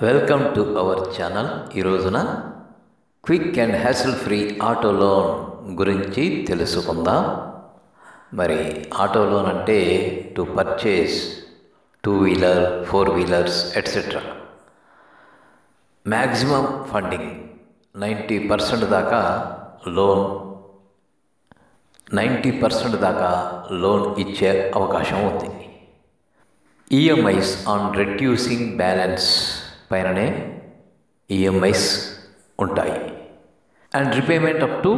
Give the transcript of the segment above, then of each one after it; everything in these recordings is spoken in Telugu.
Welcome to our channel. ఈ రోజున quick and hassle free auto loan గురించి తెలుసుకుందాం. మరి ఆటో లోన్ అంటే to purchase two wheeler, four wheelers etcetera. Maximum funding 90% దాకా లోన్ 90% దాకా లోన్ ఇచ్చే అవకాశం ఉంది. ఈఎంఐస్ ఆన్ రెడ్యూసింగ్ బ్యాలెన్స్ పైననే ఈఎంఐస్ ఉంటాయి. And repayment up to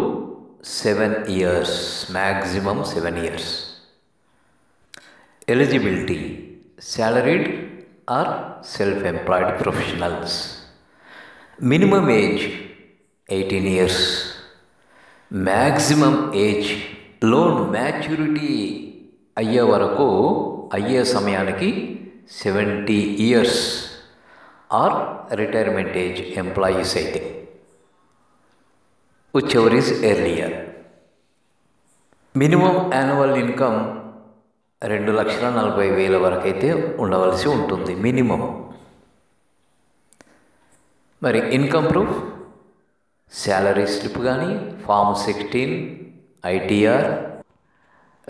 7 years, maximum 7 years. Eligibility salaried or self-employed professionals. Minimum age 18 years. Maximum age loan maturity అయ్యే వరకు అయ్యే సమయానికి 70 years or retirement age employees అయితే, whichever is earlier. Minimum annual income 2,40,000 వరకు అయితే ఉండవలసి ఉంటుంది మినిమం. మరి ఇన్కమ్ ప్రూఫ్, శాలరీ స్లిప్ కానీ, form 16, ITR.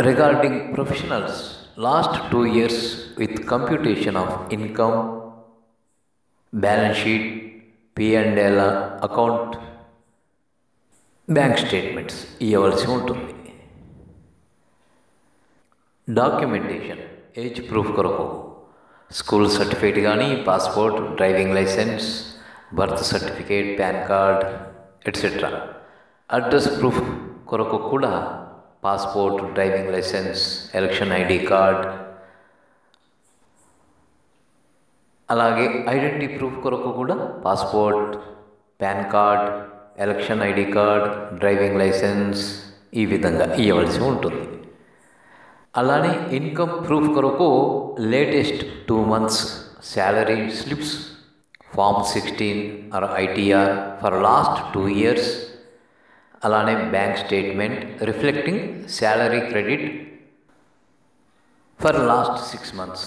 Regarding professionals, last 2 years with computation of income, balance sheet, P&L account, bank statements ఇవ్వవలసి ఉంటుంది. డాక్యుమెంటేషన్, ఏజ్ ప్రూఫ్ కొరకు స్కూల్ సర్టిఫికేట్ కానీ, passport, driving licence, birth certificate, PAN card etcetera. Address proof కొరకు కూడా passport, driving licence, election ID card. అలాగే ఐడెంటిటీ ప్రూఫ్ కొరకు కూడా passport, PAN card, election ID card, driving licence ఈ విధంగా ఇవ్వవలసి ఉంటుంది. అలానే ఇన్కమ్ ప్రూఫ్ కొరకు latest 2 months salary slips, form 16 or ITR for last 2 years. అలానే bank statement reflecting salary credit for last 6 months.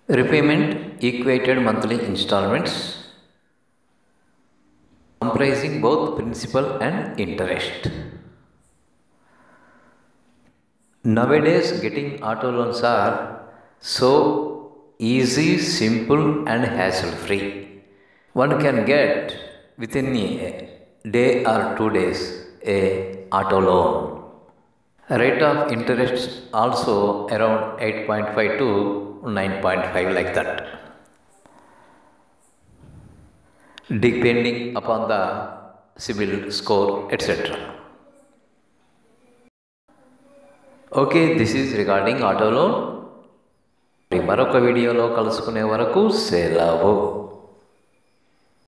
Repayment equated monthly instalments comprising both principal and interest. Nowadays getting auto loans are so easy, simple and hassle free. One can get within a day or 2 days a auto loan. Rate of interest also around 8.5 to 9.5 like that, depending upon the CIBIL score etc. Okay, this is regarding auto loan. మరొక వీడియోలో కలుసుకునే వరకు సెలవు.